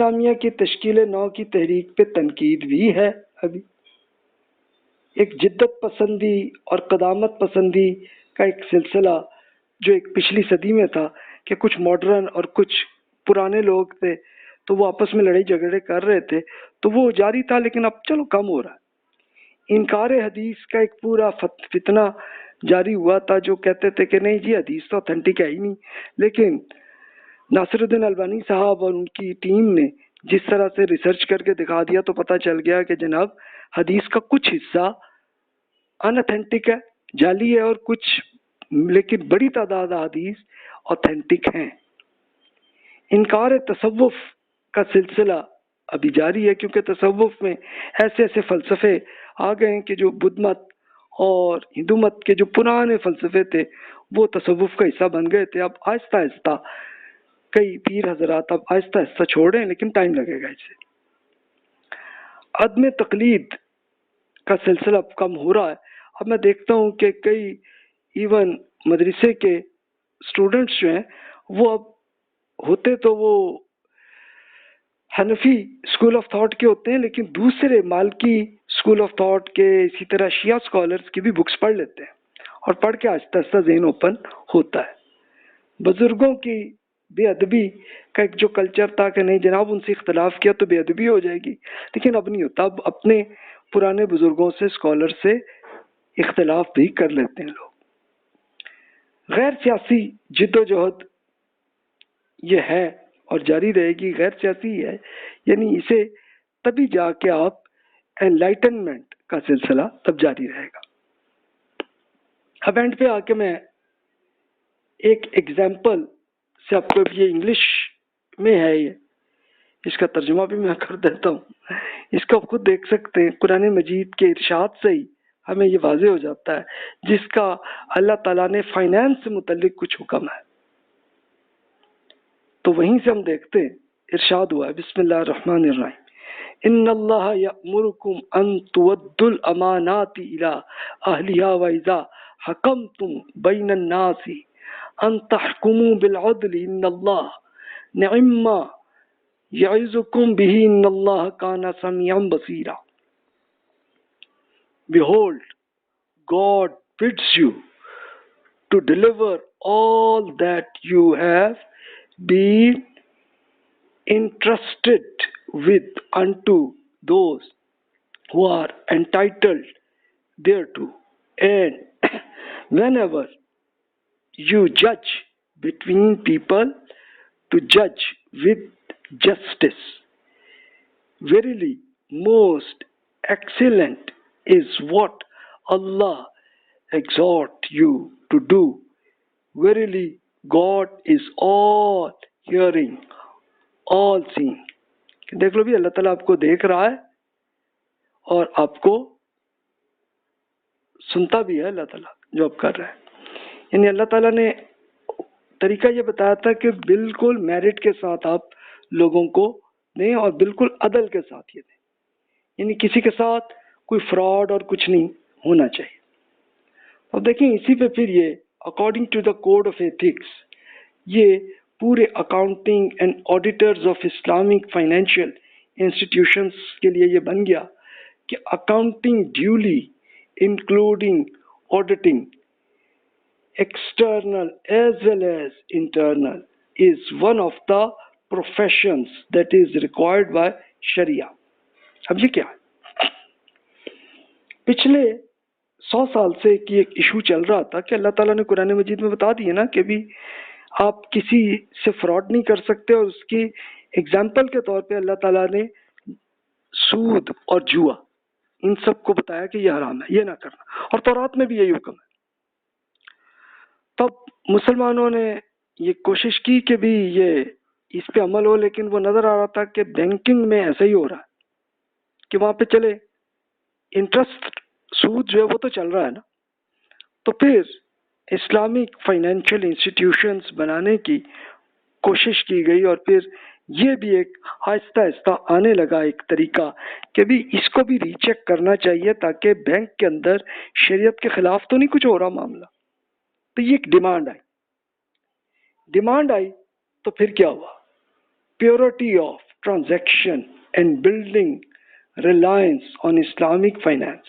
اسلامیہ کی تشکیل نو کی تحریک پہ تنقید بھی ہے. ابھی ایک جدت پسندی اور قدامت پسندی کا ایک سلسلہ جو ایک پچھلی صدی میں تھا کہ کچھ ماڈرن اور کچھ پرانے لوگ تھے تو وہ آپس میں لڑائی جھگڑے کر رہے تھے، تو وہ جاری تھا، لیکن اب چلو کم ہو رہا ہے. انکار حدیث کا ایک پورا فتنہ جاری ہوا تھا، جو کہتے تھے کہ نہیں جی حدیث تو اتھینٹک ہے ہی نہیں. لیکن ناصر الدین البانی صاحب اور ان کی ٹیم نے جس طرح سے ریسرچ کر کے دکھا دیا تو پتہ چل گیا کہ جناب حدیث کا کچھ حصہ ان اتھینٹک ہے، جعلی ہے، اور کچھ لیکن بڑی تعداد حدیث اوتھینٹک ہیں. انکار تصوف کا سلسلہ ابھی جاری ہے، کیونکہ تصوف میں ایسے ایسے فلسفے آ گئے ہیں کہ جو بدھ مت اور ہندو مت کے جو پرانے فلسفے تھے وہ تصوف کا حصہ بن گئے تھے. اب آہستہ آہستہ کئی پیر حضرات اب آہستہ آہستہ چھوڑ رہے ہیں، لیکن ٹائم لگے گا اسے. عدم تقلید کا سلسلہ اب کم ہو رہا ہے. اب میں دیکھتا ہوں کہ کئی ایون مدرسے کے اسٹوڈنٹس جو ہیں وہ اب ہوتے تو وہ حنفی اسکول آف تھاٹ کے ہوتے ہیں، لیکن دوسرے مالکی اسکول آف تھاٹ کے، اسی طرح شیعہ اسکالرس کی بھی بکس پڑھ لیتے ہیں، اور پڑھ کے آہستہ آہستہ ذہن اوپن ہوتا ہے. بزرگوں کی بے ادبی کا ایک جو کلچر تھا کہ نہیں جناب ان سے اختلاف کیا تو بے ادبی ہو جائے گی، لیکن اب نہیں ہوتا. اب اپنے پرانے بزرگوں سے، اسکالر سے اختلاف بھی کر لیتے ہیں لوگ. غیر سیاسی جد و جہد یہ ہے اور جاری رہے گی. غیر سیاسی ہے یعنی اسے تبھی جا کے آپ انلائٹنمنٹ کا سلسلہ تب جاری رہے گا. اب اینڈ پہ آ کے میں ایک ایگزامپل سے آپ کو، یہ انگلش میں ہے، یہ اس کا ترجمہ بھی میں کر دیتا ہوں، اس کو آپ خود دیکھ سکتے ہیں. قرآن مجید کے ارشاد سے ہی ہمیں یہ واضح ہو جاتا ہے، جس کا اللہ تعالیٰ نے فائنانس سے متعلق کچھ حکم ہے تو وہیں سے ہم دیکھتے ہیں. ارشاد ہوا ہے بسم اللہ الرحمن الرحیم ان اللہ یأمرکم ان تودوا الامانات الی اہلہا واذا حکمتم بین الناس ان تحکموا بالعدل ان اللہ نعم ما یعظکم بہ ان اللہ کان سمیعا بصیرا. Behold, God bids you to deliver all that you have been entrusted with unto those who are entitled thereto, and whenever you judge between people, to judge with justice. Verily, most excellent is what Allah exhort you to do. Verily, God is all hearing, all seeing. دیکھ لو بھی اللہ تعالیٰ آپ کو دیکھ رہا ہے اور آپ کو سنتا بھی ہے. اللہ تعالیٰ جو آپ کر رہے ہیں، یعنی اللہ تعالیٰ نے طریقہ یہ بتایا تھا کہ بالکل میرٹ کے ساتھ آپ لوگوں کو دیں اور بالکل عدل کے ساتھ یہ دیں، یعنی کسی کے ساتھ کوئی فراڈ اور کچھ نہیں ہونا چاہیے. اب دیکھیں اسی پہ پھر یہ according to the code of ethics یہ پورے accounting and auditors of Islamic financial institutions کے لیے یہ بن گیا کہ accounting duly including auditing external as well as internal is one of the professions that is required by Sharia. اب یہ کیا ہے؟ پچھلے 100 سال سے ایک ایشو چل رہا تھا کہ اللہ تعالیٰ نے قرآن مجید میں بتا دیا نا کہ بھی آپ کسی سے فراڈ نہیں کر سکتے، اور اس کی ایگزامپل کے طور پہ اللہ تعالیٰ نے سود اور جوا ان سب کو بتایا کہ یہ حرام ہے، یہ نہ کرنا، اور تورات میں بھی یہی حکم ہے. تب مسلمانوں نے یہ کوشش کی کہ بھی یہ اس پہ عمل ہو، لیکن وہ نظر آ رہا تھا کہ بینکنگ میں ایسا ہی ہو رہا ہے کہ وہاں پہ چلے انٹرسٹ سود جو ہے وہ تو چل رہا ہے نا. تو پھر اسلامک فائنینشیل انسٹیٹیوشنز بنانے کی کوشش کی گئی، اور پھر یہ بھی ایک آہستہ آہستہ آنے لگا ایک طریقہ کہ بھی اس کو بھی ری چیک کرنا چاہیے تاکہ بینک کے اندر شریعت کے خلاف تو نہیں کچھ ہو رہا معاملہ. تو یہ ایک ڈیمانڈ آئی تو پھر کیا ہوا؟ Purity of transaction and building reliance on Islamic finance.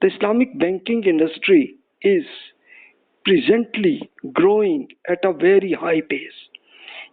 The Islamic banking industry is presently growing at a very high pace.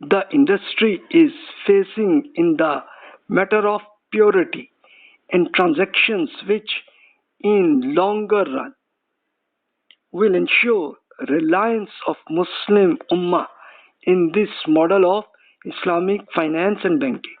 the industry is facing in the matter of purity and transactions, which in longer run will ensure reliance of Muslim Ummah in this model of Islamic finance and banking.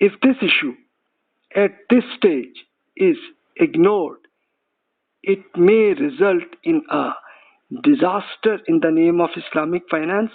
If this issue at this stage is ignored, it may result in a disaster in the name of Islamic finance.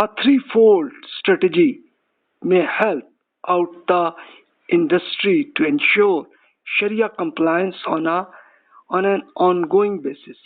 A threefold strategy may help out the industry to ensure Sharia compliance on an ongoing basis.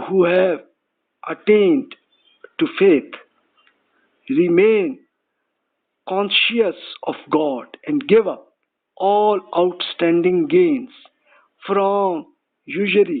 who have attained to faith remain conscious of God and give up all outstanding gains from usury.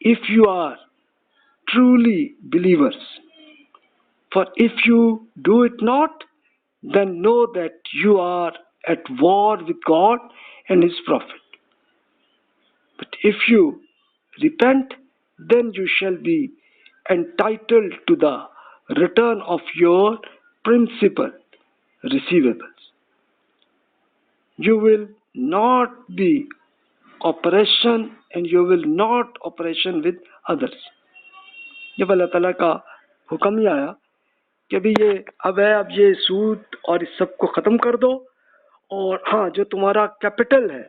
If you are truly believers, for if you do it not, then know that you are at war with God and His Prophet. But if you repent, then you shall be entitled to the return of your principal receivables. You will not be operation and you will not operation with others. جب اللہ تعالیٰ کا حکم یہ آیا کہ ابھی یہ اب یہ سود اور اس سب کو ختم کر دو، اور ہاں جو تمہارا کیپٹل ہے،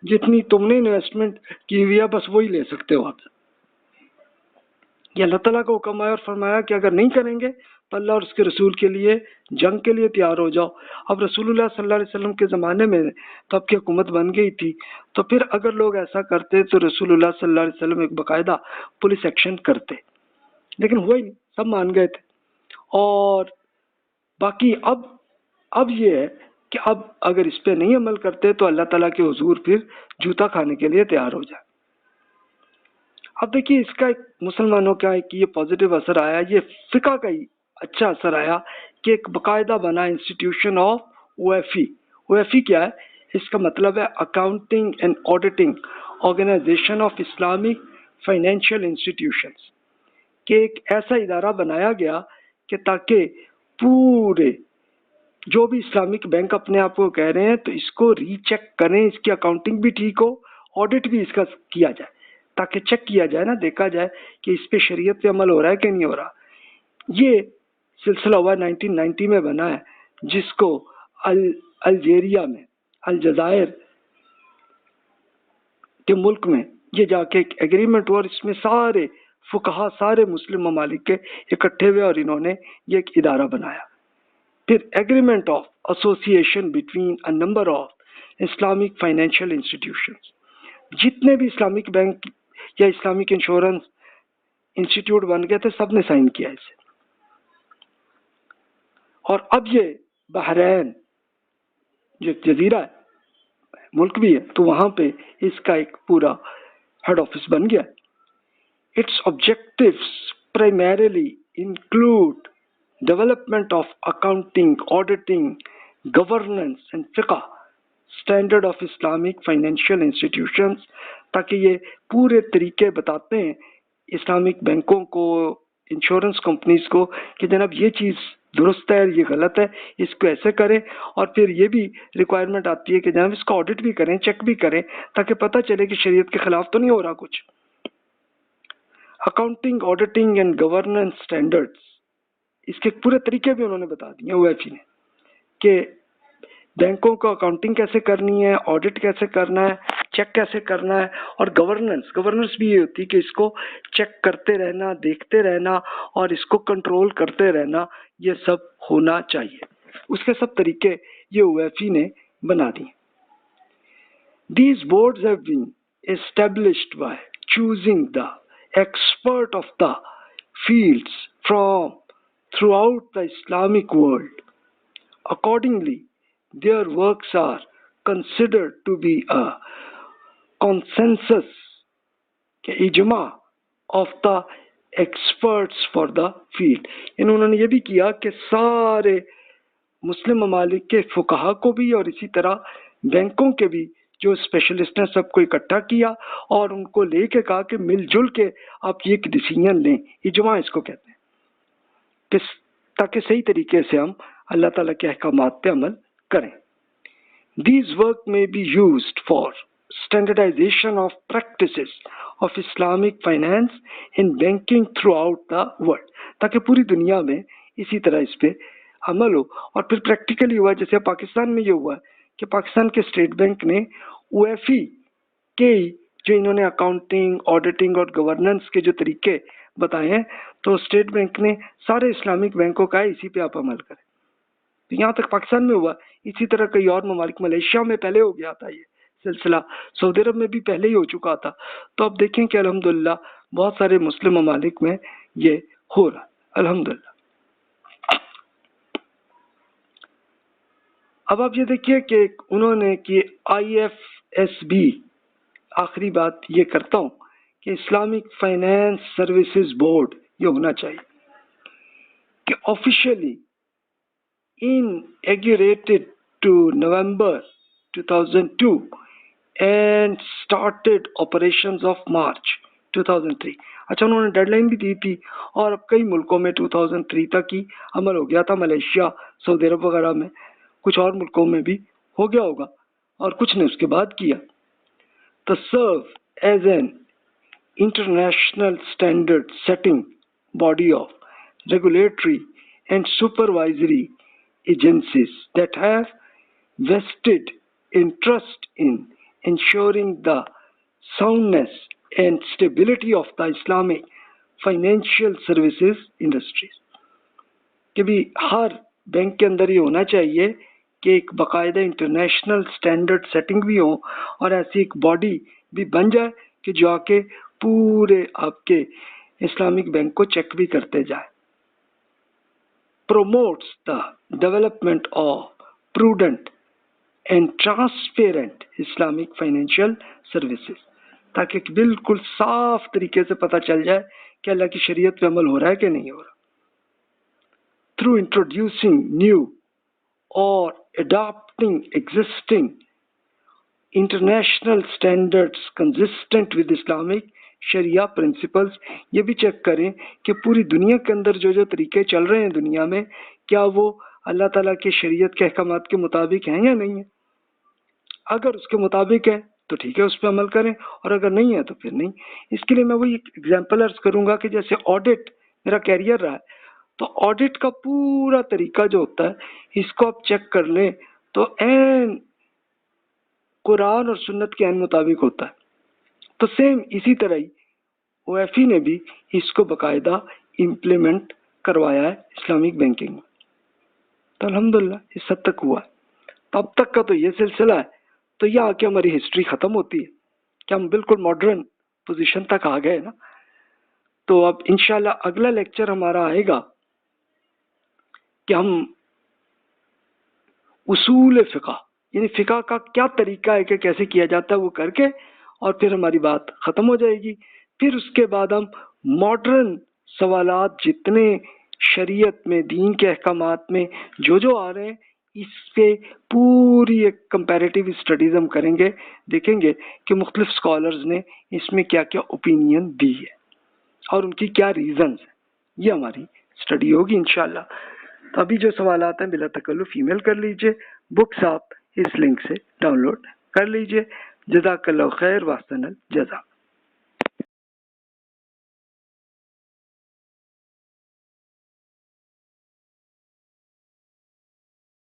جتنی تم نے انویسٹمنٹ کی ہوئی ہے بس وہی لے سکتے ہو آپ. یہ اللہ تعالیٰ کا حکم آیا اور فرمایا کہ اگر نہیں کریں گے تو اللہ اور اس کے رسول کے لیے جنگ کے لیے تیار ہو جاؤ. اب رسول اللہ صلی اللہ علیہ وسلم کے زمانے میں تو اب کی حکومت بن گئی تھی، تو پھر اگر لوگ ایسا کرتے تو رسول اللہ صلی اللہ علیہ وسلم ایک باقاعدہ پولیس ایکشن کرتے، لیکن ہوا ہی نہیں، سب مان گئے تھے. اور باقی اب یہ ہے کہ اب اگر اس پہ نہیں عمل کرتے تو اللہ تعالیٰ کے حضور پھر جوتا کھانے کے لیے تیار ہو جائے. اب دیکھیے اس کا ایک مسلمانوں کا ایک یہ پازیٹیو اثر آیا، یہ فقہ کا ہی اچھا اثر آیا کہ ایک باقاعدہ بنا انسٹیٹیوشن آف OFE. OFE کیا ہے؟ اس کا مطلب ہے accounting and auditing organization of Islamic financial institutions, کہ ایک ایسا ادارہ بنایا گیا کہ تاکہ پورے جو بھی اسلامک بینک اپنے آپ کو کہہ رہے ہیں تو اس کو ری چیک کریں، اس کی اکاؤنٹنگ بھی ٹھیک ہو، آڈٹ بھی اس کا کیا جائے، تاکہ چیک کیا جائے نا، دیکھا جائے کہ اس پہ شریعت پہ عمل ہو رہا ہے کہ نہیں ہو رہا. یہ سلسلہ ہوا 1990 میں بنا ہے، جس کو الجیریا میں، الجزائر کے ملک میں یہ جا کے ایک ایگریمنٹ ہوا، اور اس میں سارے فقہا سارے مسلم ممالک کے اکٹھے ہوئے اور انہوں نے یہ ایک ادارہ بنایا. پھر agreement of association between a number of Islamic financial institutions, جتنے بھی اسلامک بینک یا اسلامک انشورنس انسٹیٹیوٹ بن گئے تھے سب نے سائن کیا اسے. اور اب یہ بحرین جو جزیرہ ہے، ملک بھی ہے، تو وہاں پہ اس کا ایک پورا ہیڈ آفس بن گیا. Its objectives primarily include development of accounting, auditing, governance and fiqh standard of Islamic financial institutions، تاکہ یہ پورے طریقے بتاتے ہیں اسلامک بینکوں کو، انشورنس کمپنیز کو کہ جناب یہ چیز درست ہے، یہ غلط ہے، اس کو ایسے کریں. اور پھر یہ بھی ریکوائرمنٹ آتی ہے کہ جناب اس کا آڈٹ بھی کریں، چیک بھی کریں، تاکہ پتہ چلے کہ شریعت کے خلاف تو نہیں ہو رہا کچھ. Accounting, auditing and governance standards, اس کے پورے طریقے بھی انہوں نے بتا دیے OFE نے، کہ بینکوں کو اکاؤنٹنگ کیسے کرنی ہے، آڈٹ کیسے کرنا ہے، چیک کیسے کرنا ہے. اور گورننس بھی یہ ہوتی ہے کہ اس کو چیک کرتے رہنا، دیکھتے رہنا اور اس کو کنٹرول کرتے رہنا، یہ سب ہونا چاہیے. اس کے سب طریقے یہ OFE نے بنا دیے. These boards have been established by choosing the expert of the fields from throughout the Islamic world. Accordingly, their works are considered to be a consensus ijma of the experts for the field. انہوں نے یہ بھی کیا کہ سارے مسلم ممالک کے فقہا کو بھی اور اسی طرح بینکوں کے بھی جو اسپیشلسٹ ہیں سب کو اکٹھا کیا اور ان کو لے کے کہا کہ مل جل کے آپ یہ ایک ڈیسیژن لیں، اجماع اس کو کہتے ہیں، تاکہ صحیح طریقے سے ہم اللہ تعالیٰ کے احکامات پہ عمل کریں. These work may be used for standardization of practices of Islamic finance in banking throughout the world، تاکہ پوری دنیا میں اسی طرح اس پہ عمل ہو. اور پھر پریکٹیکلی ہوا، جیسے پاکستان میں یہ ہوا کہ پاکستان کے اسٹیٹ بینک نے OFE کے جو انہوں نے اکاؤنٹنگ، آڈیٹنگ اور گورننس کے جو طریقے بتائے ہیں، تو اسٹیٹ بینک نے سارے اسلامک بینکوں کا اسی پہ آپ عمل کریں. یہاں تک پاکستان میں ہوا، اسی طرح کئی اور ممالک، ملیشیا میں پہلے ہو گیا تھا یہ سلسلہ، سعودی عرب میں بھی پہلے ہی ہو چکا تھا. تو اب دیکھیں کہ الحمدللہ بہت سارے مسلم ممالک میں یہ ہو رہا الحمدللہ. اب آپ یہ دیکھیے کہ انہوں نے کہ IFSB، آخری بات یہ کرتا ہوں کہ اسلامک فائنانس سروسز بورڈ یہ ہونا چاہیے کہ officially inaugurated to November 2002 and started operations of March 2003. اچھا انہوں نے ڈیڈ لائن بھی دی تھی اور اب کئی ملکوں میں 2003 تک ہی عمل ہو گیا تھا، ملیشیا، سعودی عرب وغیرہ میں، کچھ اور ملکوں میں بھی ہو گیا ہوگا اور کچھ نے اس کے بعد کیا. to serve as an international standard setting body of regulatory and supervisory agencies that have vested interest in ensuring the soundness and stability of the Islamic financial services industries. کہ بھی ہر بینک کے اندر یہ ہونا چاہیے کہ ایک باقاعدہ انٹرنیشنل سٹینڈرڈ سیٹنگ بھی ہو اور ایسی ایک باڈی بھی بن جائے کہ جو آ کے پورے آپ کے اسلامک بینک کو چیک بھی کرتے جائے. promotes the development of prudent and transparent Islamic financial services تاکہ بالکل صاف طریقے سے پتہ چل جائے کہ اللہ کی شریعت پہ عمل ہو رہا ہے کہ نہیں ہو رہا. Through introducing new or adopting existing international standards consistent with Islamic sharia principles, یہ بھی چیک کریں کہ پوری دنیا کے اندر جو جو طریقے چل رہے ہیں دنیا میں کیا وہ اللہ تعالیٰ کے شریعت کے احکامات کے مطابق ہیں یا نہیں ہیں. اگر اس کے مطابق ہے تو ٹھیک ہے، اس پہ عمل کریں، اور اگر نہیں ہے تو پھر نہیں. اس کے لیے میں وہی ایگزامپل عرض کروں گا کہ جیسے آڈٹ میرا کیریئر رہا ہے، تو آڈٹ کا پورا طریقہ جو ہوتا ہے اس کو آپ چیک کر لیں تو عین قرآن اور سنت کے عین مطابق ہوتا ہے. تو سیم اسی طرح ہی او ایف ای نے بھی اس کو باقاعدہ امپلیمنٹ کروایا ہے اسلامک بینکنگ میں. تو الحمدللہ اس حد تک ہوا ہے. تو اب تک کا تو یہ سلسلہ ہے. تو یہ آ کے ہماری ہسٹری ختم ہوتی ہے کہ ہم بالکل ماڈرن پوزیشن تک آ گئے نا. تو اب انشاءاللہ اگلا لیکچر ہمارا آئے گا کہ ہم اصول فقہ یعنی فقہ کا کیا طریقہ ہے کہ کیسے کیا جاتا ہے وہ کر کے، اور پھر ہماری بات ختم ہو جائے گی. پھر اس کے بعد ہم ماڈرن سوالات جتنے شریعت میں دین کے احکامات میں جو آ رہے ہیں اس پہ پوری ایک کمپیریٹیو اسٹڈیز ہم کریں گے، دیکھیں گے کہ مختلف اسکالرز نے اس میں کیا کیا اوپینین دی ہے اور ان کی کیا ریزنز ہیں. یہ ہماری اسٹڈی ہوگی انشاءاللہ. تو ابھی جو سوالات ہیں بلا تکلف ای میل کر لیجئے. بکس آپ اس لنک سے ڈاؤن لوڈ کر لیجئے. جزاک اللہ خیر واحسن الجزا.